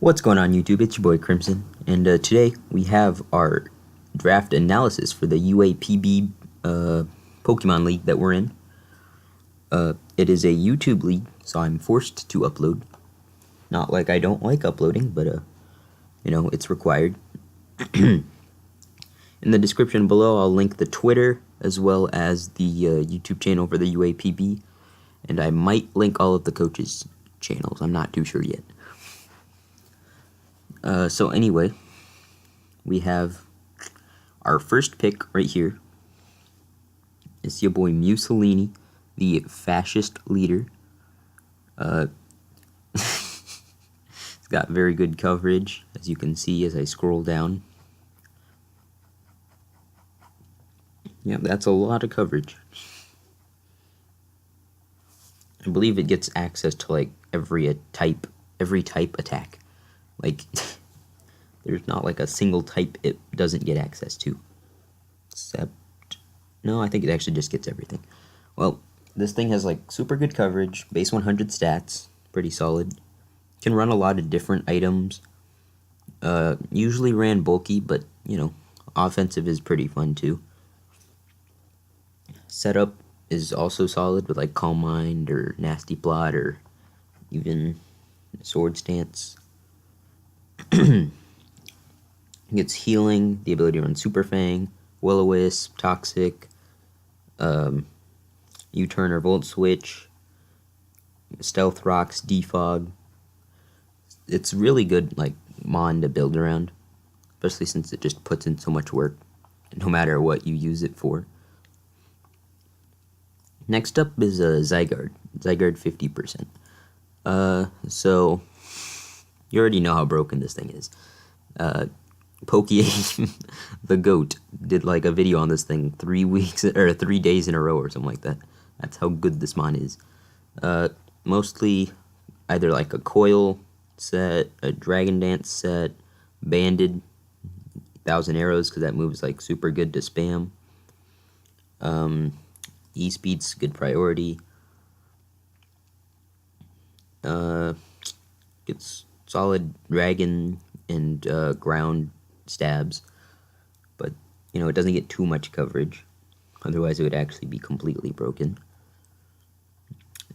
What's going on YouTube? It's your boy Crimson, and today we have our draft analysis for the UAPB Pokemon League that we're in. It is a YouTube league, so I'm forced to upload. Not like I don't like uploading, but it's required. In the description below, I'll link the Twitter as well as the YouTube channel for the UAPB, and I might link all of the coaches' channels. I'm not too sure yet. So anyway, we have our first pick right here. It's your boy Mussolini, the fascist leader. It's got very good coverage, as you can see as I scroll down. Yeah, that's a lot of coverage. I believe it gets access to like every type attack. Like, there's not like a single type it doesn't get access to. Except, no, I think it actually just gets everything. Well, this thing has like super good coverage, base 100 stats, pretty solid. Can run a lot of different items. Usually ran bulky, but, offensive is pretty fun too. Setup is also solid with like Calm Mind or Nasty Plot or even Sword Stance. Gets healing, the ability to run Super Fang, Will-O-Wisp, Toxic, U-Turn or Volt Switch, Stealth Rocks, Defog. It's really good, like, Mon to build around, especially since it just puts in so much work, no matter what you use it for. Next up is Zygarde 50%. So you already know how broken this thing is. Pokeaim, the GOAT, did like a video on this thing 3 days in a row or something like that. That's how good this mon is. Mostly either like a Coil set, a Dragon Dance set, Banded, 1,000 Arrows, because that move is like super good to spam. E-Speed's good priority. Gets solid Dragon and ground stabs, but it doesn't get too much coverage, otherwise it would actually be completely broken.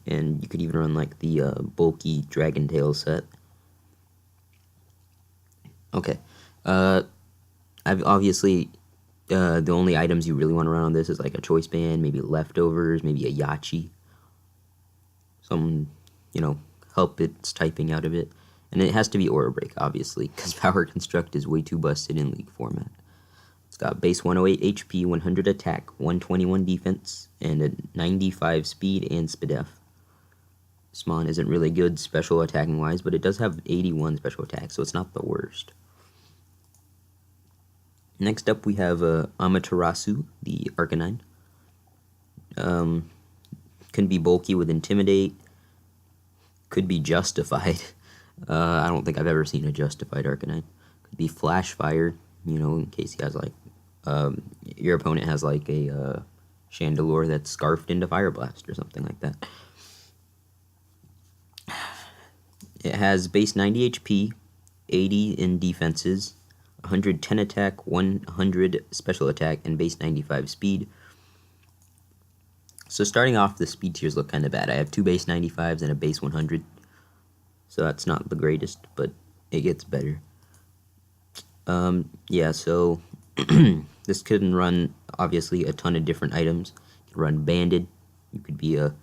And you could even run like the bulky Dragon Tail set. Okay, I've obviously the only items you really want to run on this is like a Choice Band, maybe Leftovers, maybe a Yachi, some help its typing out of it. And it has to be Aura Break, obviously, because Power Construct is way too busted in League format. It's got base 108 HP, 100 attack, 121 defense, and a 95 speed and SPDF. This mon isn't really good special attacking-wise, but it does have 81 special attack, so it's not the worst. Next up, we have Amaterasu, the Arcanine. Can be bulky with Intimidate. Could be Justified. I don't think I've ever seen a Justified Arcanine. Could be Flash Fire, in case he has like, your opponent has like a Chandelure that's scarfed into Fire Blast or something like that. It has base 90 HP, 80 in defenses, 110 attack, 100 special attack, and base 95 speed. So starting off, the speed tiers look kind of bad. I have 2 base 95s and a base 100. So that's not the greatest, but it gets better. Yeah, so this can run, obviously, a ton of different items. You can run Banded. You could be a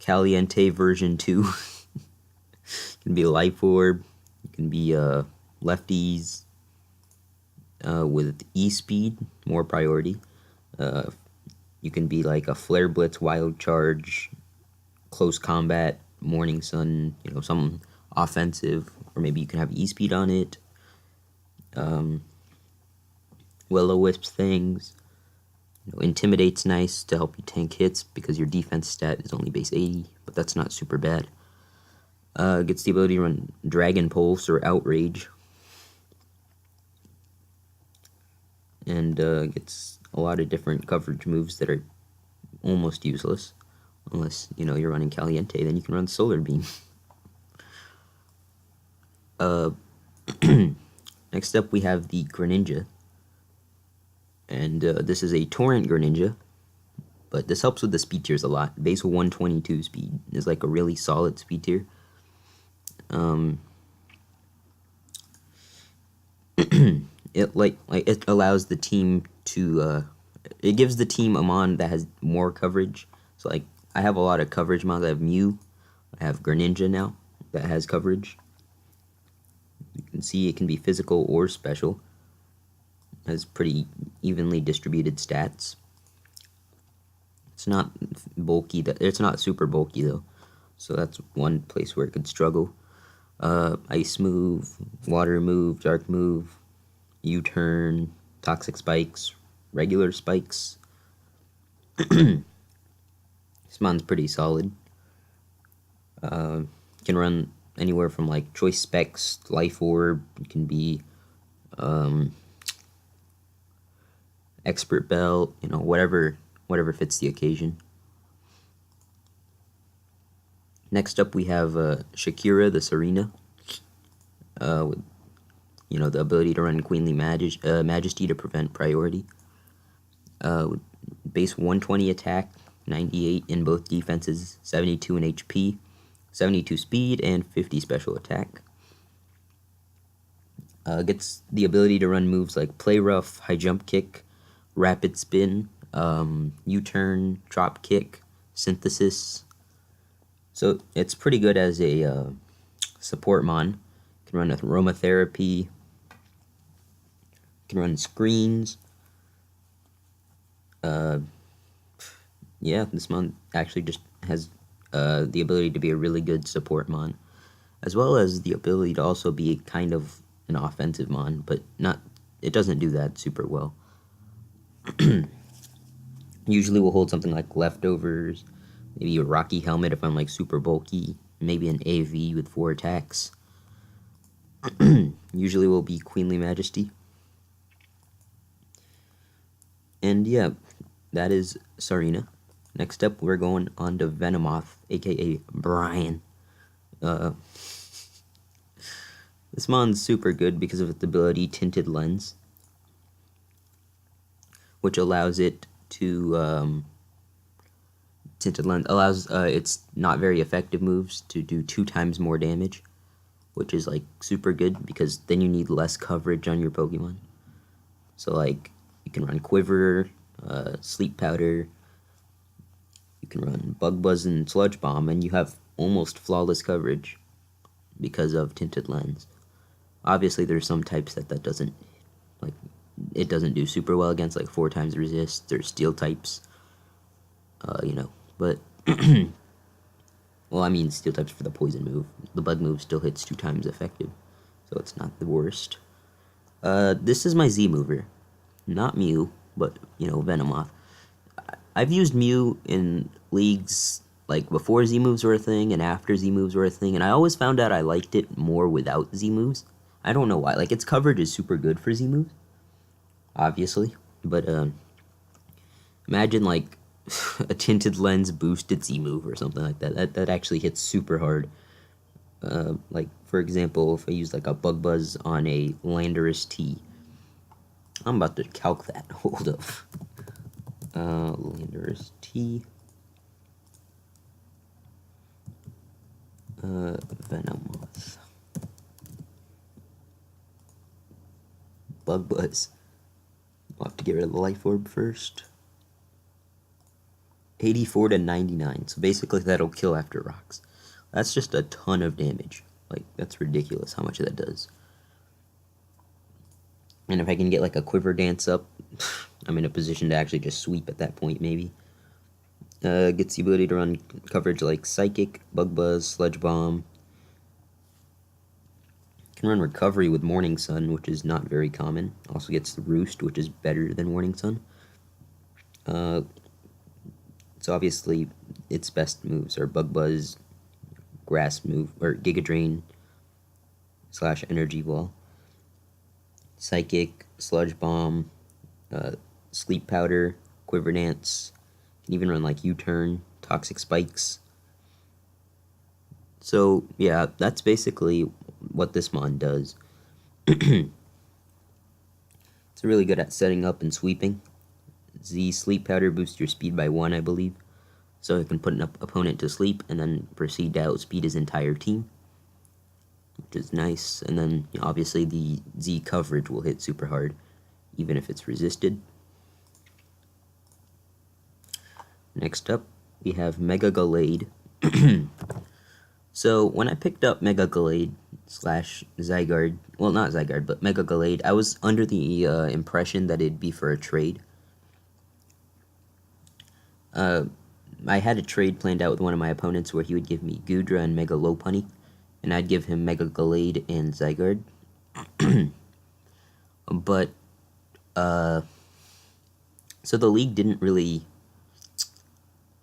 Caliente version 2. You can be a Life Orb. You can be Lefties with E-Speed, more priority. You can be like a Flare Blitz, Wild Charge, Close Combat, Morning Sun, some offensive, or maybe you can have E-Speed on it. Will-O-Wisp things. Intimidate's nice to help you tank hits because your defense stat is only base 80, but that's not super bad. Gets the ability to run Dragon Pulse or Outrage. And gets a lot of different coverage moves that are almost useless. Unless, you're running Caliente, then you can run Solar Beam. Next up we have the Greninja, and this is a Torrent Greninja, but this helps with the speed tiers a lot. Base 122 speed is like a really solid speed tier. It allows the team to it gives the team a mon that has more coverage. So like I have a lot of coverage mons. I have Mew, I have Greninja now that has coverage. You can see it can be physical or special. It has pretty evenly distributed stats. It's not bulky. It's not super bulky though, so that's one place where it could struggle. Ice move, water move, dark move, U-turn, toxic spikes, regular spikes. This mon's pretty solid. Can run anywhere from like choice specs, life orb. It can be expert belt. You know, whatever fits the occasion. Next up, we have Shakira, the Serena. With, you know, the ability to run Queenly Majesty to prevent priority. Base 120 attack, 98 in both defenses, 72 in HP, 72 speed, and 50 special attack. Gets the ability to run moves like Play Rough, High Jump Kick, Rapid Spin, U-turn, Drop Kick, Synthesis. So it's pretty good as a support mon. Can run aromatherapy. Can run screens. Yeah, this mon actually just has the ability to be a really good support mon, as well as the ability to also be kind of an offensive mon, but not. It doesn't do that super well. Usually we'll hold something like leftovers, maybe a Rocky Helmet if I'm like super bulky, maybe an AV with 4 attacks. Usually will be Queenly Majesty. And yeah, that is Serena. Next up, we're going on to Venomoth, aka Brian. This mon's super good because of its ability Tinted Lens, which allows it to Tinted Lens allows its not very effective moves to do 2 times more damage, which is like super good because then you need less coverage on your Pokemon. So like you can run Quiver, Sleep Powder, you can run Bug Buzz and Sludge Bomb, and you have almost flawless coverage because of Tinted Lens. Obviously, there's some types that doesn't, like, it doesn't do super well against, like 4 times resist or steel types. You know, but well, I mean steel types for the poison move. The bug move still hits 2 times effective, so it's not the worst. This is my Z mover, not Mew, but you know, Venomoth. I've used Mew in leagues like before Z moves were a thing and after Z moves were a thing, and I always found out I liked it more without Z moves. I don't know why. Like, its coverage is super good for Z moves, obviously, but imagine like a Tinted Lens boosted Z move or something like that. That actually hits super hard. Like for example, if I use like a Bug Buzz on a Landorus T, I'm about to calc that. Hold up. Landorus T. Venomoth. Bug Buzz. I'll have to get rid of the Life Orb first. 84 to 99. So basically that'll kill after rocks. That's just a ton of damage. Like, that's ridiculous how much that does. And if I can get like a Quiver Dance up, I'm in a position to actually just sweep at that point, maybe. Gets the ability to run coverage like Psychic, Bug Buzz, Sludge Bomb. Can run Recovery with Morning Sun, which is not very common. Also gets the Roost, which is better than Morning Sun. So obviously its best moves are Bug Buzz, Grass move, or Giga Drain / Energy Ball, Psychic, Sludge Bomb, Sleep Powder, Quiver Dance. Can even run like U-turn, Toxic Spikes. So yeah, that's basically what this mon does. It's really good at setting up and sweeping. Z Sleep Powder boosts your speed by 1, I believe. So it can put an opponent to sleep and then proceed to outspeed his entire team, which is nice. And then obviously the Z coverage will hit super hard, even if it's resisted. Next up, we have Mega Gallade. So when I picked up Mega Gallade / Zygarde, well, not Zygarde, but Mega Gallade, I was under the impression that it'd be for a trade. I had a trade planned out with one of my opponents where he would give me Gudra and Mega Lopunny, and I'd give him Mega Gallade and Zygarde. But, so the league didn't really...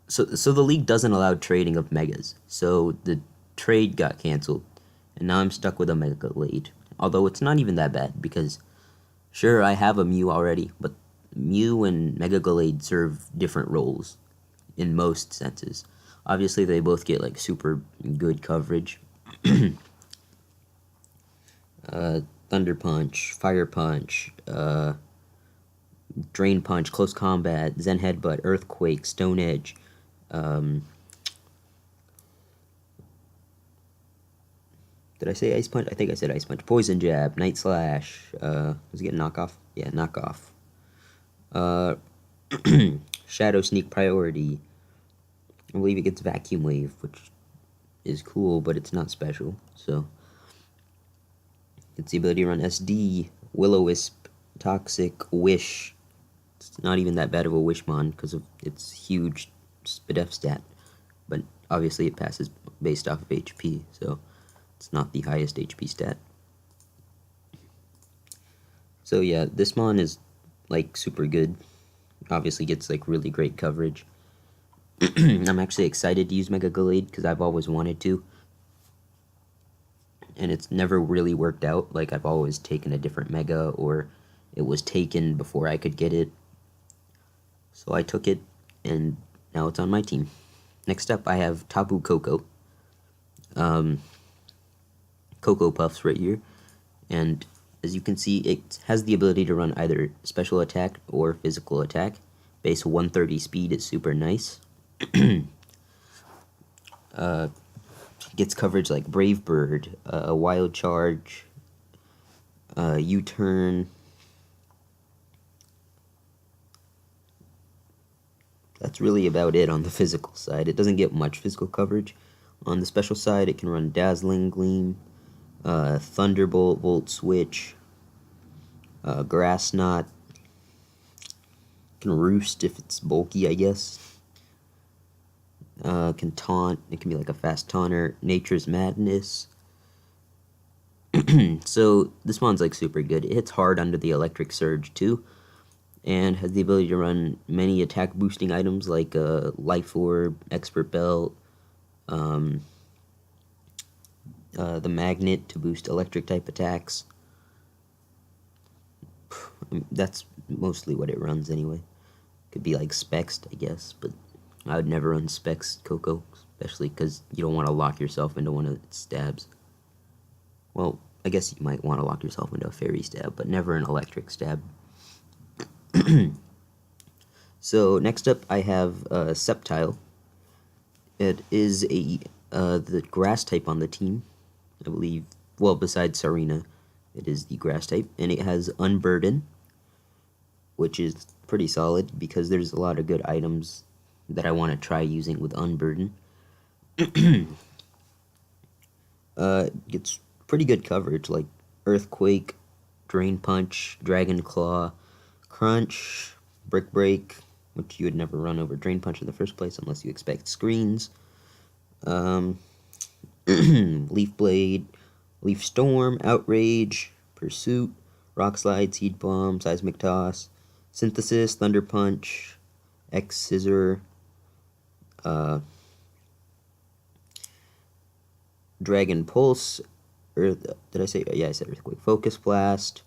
So the league doesn't allow trading of Megas, so the trade got canceled, and now I'm stuck with a Mega Gallade. Although it's not even that bad, because, sure, I have a Mew already, but Mew and Mega Gallade serve different roles in most senses. Obviously, they both get like super good coverage. Thunder Punch, Fire Punch, Drain Punch, Close Combat, Zen Headbutt, Earthquake, Stone Edge. Did I say Ice Punch? I think I said Ice Punch. Poison Jab, Night Slash. Was it getting knockoff? Yeah, knockoff. Shadow Sneak Priority. I believe it gets Vacuum Wave, which is cool, but it's not special. So, it's the ability to run SD, Will-O-Wisp, Toxic, Wish. It's not even that bad of a Wishmon because of its huge SPDF stat, but obviously it passes based off of HP, so it's not the highest HP stat. So yeah, this mon is like super good. Obviously gets like really great coverage. I'm actually excited to use Mega Gallade because I've always wanted to, and it's never really worked out. Like, I've always taken a different Mega, or it was taken before I could get it. So I took it, and now it's on my team. Next up, I have Tapu Koko. Cocoa Puffs right here, and as you can see, it has the ability to run either special attack or physical attack. Base 130 speed is super nice. Gets coverage like Brave Bird, Wild Charge, U-Turn. That's really about it on the physical side. It doesn't get much physical coverage. On the special side, it can run Dazzling Gleam, Thunderbolt, Volt Switch, Grass Knot. Can Roost if it's bulky, I guess. Can Taunt. It can be like a fast taunter. Nature's Madness. So this one's like super good. It hits hard under the Electric Surge too, and has the ability to run many attack boosting items like Life Orb, Expert Belt, the Magnet to boost electric type attacks. That's mostly what it runs anyway. Could be like Spexed, I guess, but I would never run Specs Coco, especially because you don't want to lock yourself into one of its stabs. Well, I guess you might want to lock yourself into a fairy stab, but never an electric stab. So next up, I have Sceptile. It is the grass type on the team, I believe. Well, besides Serena, it is the grass type, and it has Unburden, which is pretty solid because there's a lot of good items that I want to try using with Unburden. Gets pretty good coverage, like Earthquake, Drain Punch, Dragon Claw, Crunch, Brick Break, which you would never run over Drain Punch in the first place unless you expect screens. Leaf Blade, Leaf Storm, Outrage, Pursuit, Rock Slide, Seed Bomb, Seismic Toss, Synthesis, Thunder Punch, X Scissor, Dragon Pulse, did I say? Yeah, I said Earthquake. Focus Blast,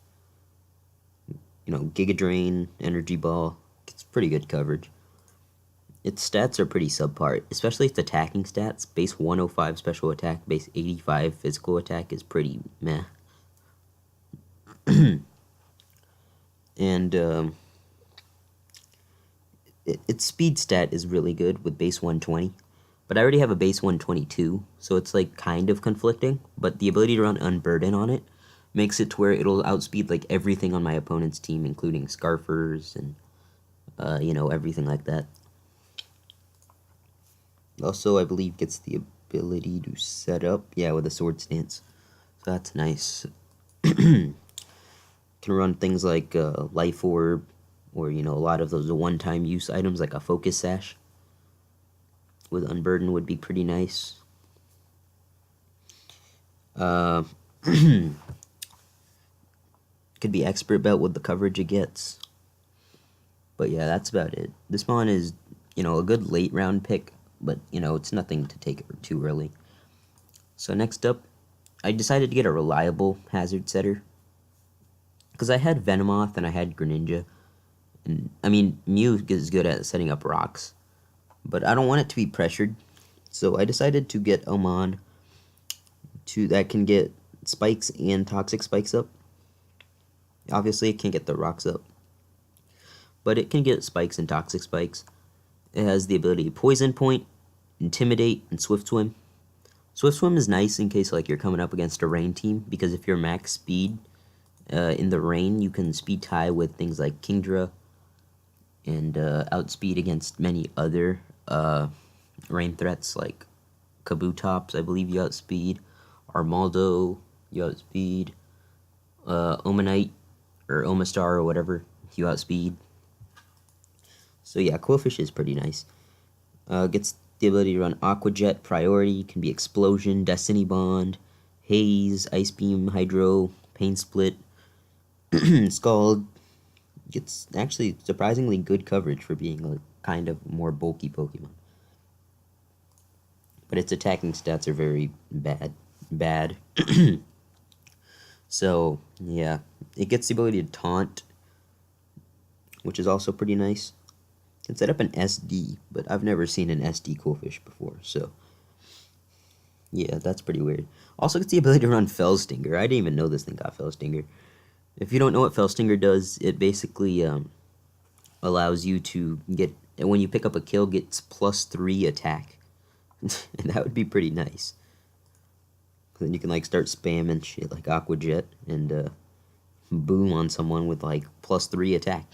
Giga Drain, Energy Ball. It's pretty good coverage. Its stats are pretty subpar, especially its attacking stats. Base 105 special attack, base 85 physical attack is pretty meh. and its speed stat is really good with base 120, but I already have a base 122, so it's like kind of conflicting, but the ability to run Unburden on it makes it to where it'll outspeed like everything on my opponent's team, including Scarfers and everything like that. Also, I believe gets the ability to set up, yeah, with a sword stance, so that's nice. Can run things like Life Orb, or a lot of those one-time use items like a Focus Sash with Unburden would be pretty nice. Could be Expert Belt with the coverage it gets. But yeah, that's about it. This mon is, a good late round pick, but, it's nothing to take it too early. So next up, I decided to get a reliable hazard setter. Because I had Venomoth and I had Greninja. And, I mean, Mew is good at setting up rocks. But I don't want it to be pressured. So I decided to get a mon that can get spikes and toxic spikes up. Obviously, it can't get the rocks up, but it can get spikes and toxic spikes. It has the ability to Poison Point, Intimidate, and Swift Swim. Swift Swim is nice in case like you're coming up against a rain team, because if you're max speed in the rain, you can speed tie with things like Kingdra and outspeed against many other rain threats like Kabutops, I believe you outspeed. Armaldo, you outspeed. Omanite, or Omastar, or whatever, you outspeed. So yeah, Quillfish is pretty nice. Gets the ability to run Aqua Jet, Priority, can be Explosion, Destiny Bond, Haze, Ice Beam, Hydro, Pain Split, Scald. Gets actually surprisingly good coverage for being a kind of more bulky Pokemon. But its attacking stats are very bad. So, yeah. It gets the ability to Taunt, which is also pretty nice. It can set up an SD, but I've never seen an SD Quillfish before, so... yeah, that's pretty weird. Also gets the ability to run Fell Stinger. I didn't even know this thing got Fell Stinger. If you don't know what Fell Stinger does, it basically allows you to get... when you pick up a kill, gets +3 attack. And that would be pretty nice. Then you can like start spamming shit like Aqua Jet and boom on someone with like +3 attack.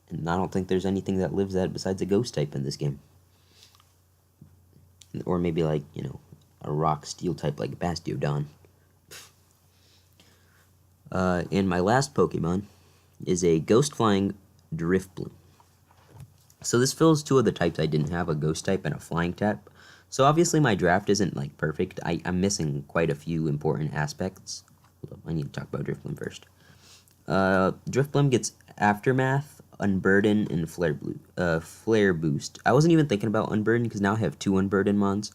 And I don't think there's anything that lives that besides a ghost type in this game. Or maybe like, a rock steel type like Bastiodon. And my last Pokemon is a Ghost Flying Drifblim. So this fills two of the types I didn't have, a ghost type and a flying type. So obviously my draft isn't like perfect. I'm missing quite a few important aspects. Hold up, I need to talk about Drifblim first. Drifblim gets Aftermath, Unburden, and Flare Boost. I wasn't even thinking about Unburden because now I have 2 Unburden mons.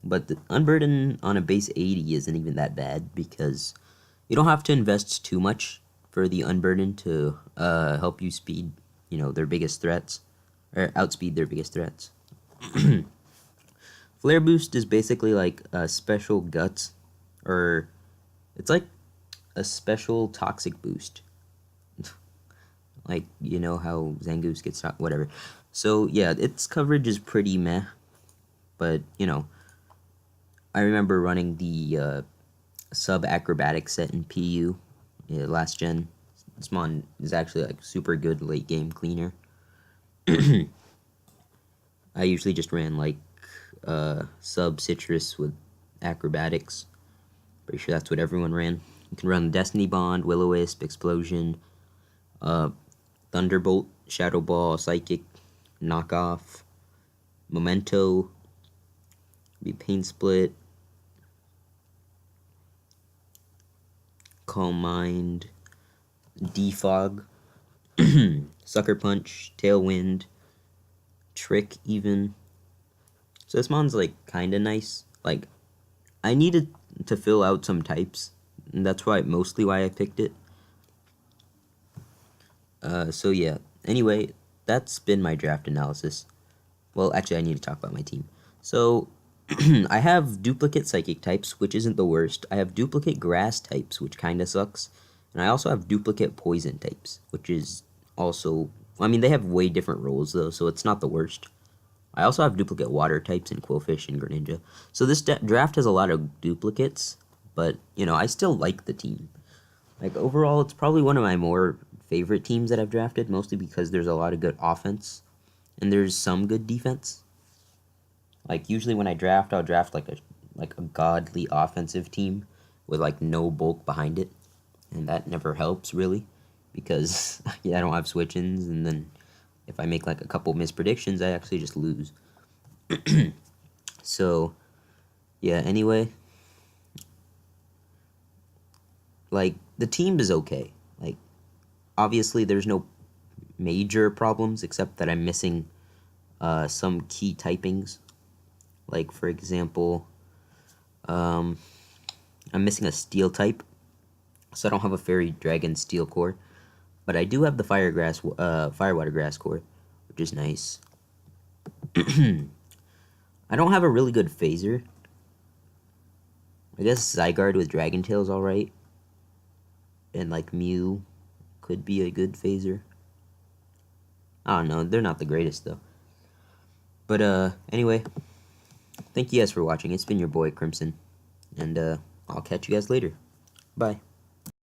But the Unburden on a base 80 isn't even that bad because you don't have to invest too much for the Unburden to help you speed, their biggest threats, or outspeed their biggest threats. Flare Boost is basically like a special Guts, or it's like a special Toxic Boost. Like, how Zangoose gets whatever. So, yeah, its coverage is pretty meh. But, I remember running the sub-acrobatic set in PU last gen. This mon is actually like super good late game cleaner. I usually just ran like sub-citrus with acrobatics. Pretty sure that's what everyone ran. You can run Destiny Bond, Will-O-Wisp, Explosion, Thunderbolt, Shadow Ball, Psychic, Knockoff, Memento, Pain Split, Calm Mind, Defog, Sucker Punch, Tailwind, Trick even. So this mon's like kinda nice. Like, I needed to fill out some types, and that's mostly why I picked it. So yeah. Anyway, that's been my draft analysis. Well, actually, I need to talk about my team. So, I have duplicate Psychic types, which isn't the worst. I have duplicate Grass types, which kinda sucks. And I also have duplicate poison types, which is also, I mean, they have way different roles though, so it's not the worst. I also have duplicate water types in Quillfish and Greninja. So this draft has a lot of duplicates, but, you know, I still like the team. Like, overall, it's probably one of my more favorite teams that I've drafted, mostly because there's a lot of good offense, and there's some good defense. Like, usually when I draft, I'll draft like a godly offensive team with like no bulk behind it, and that never helps really, because yeah, I don't have switch-ins, and then if I make like a couple mispredictions, I actually just lose. So yeah, anyway, like the team is okay. Like obviously there's no major problems except that I'm missing some key typings. Like for example, I'm missing a steel type, so I don't have a fairy dragon steel core, but I do have the fire water grass core, which is nice. I don't have a really good phaser. I guess Zygarde with Dragon Tail's alright, and like Mew could be a good phaser. I don't know, they're not the greatest though. But anyway, thank you guys for watching. It's been your boy Crimson, and I'll catch you guys later. Bye.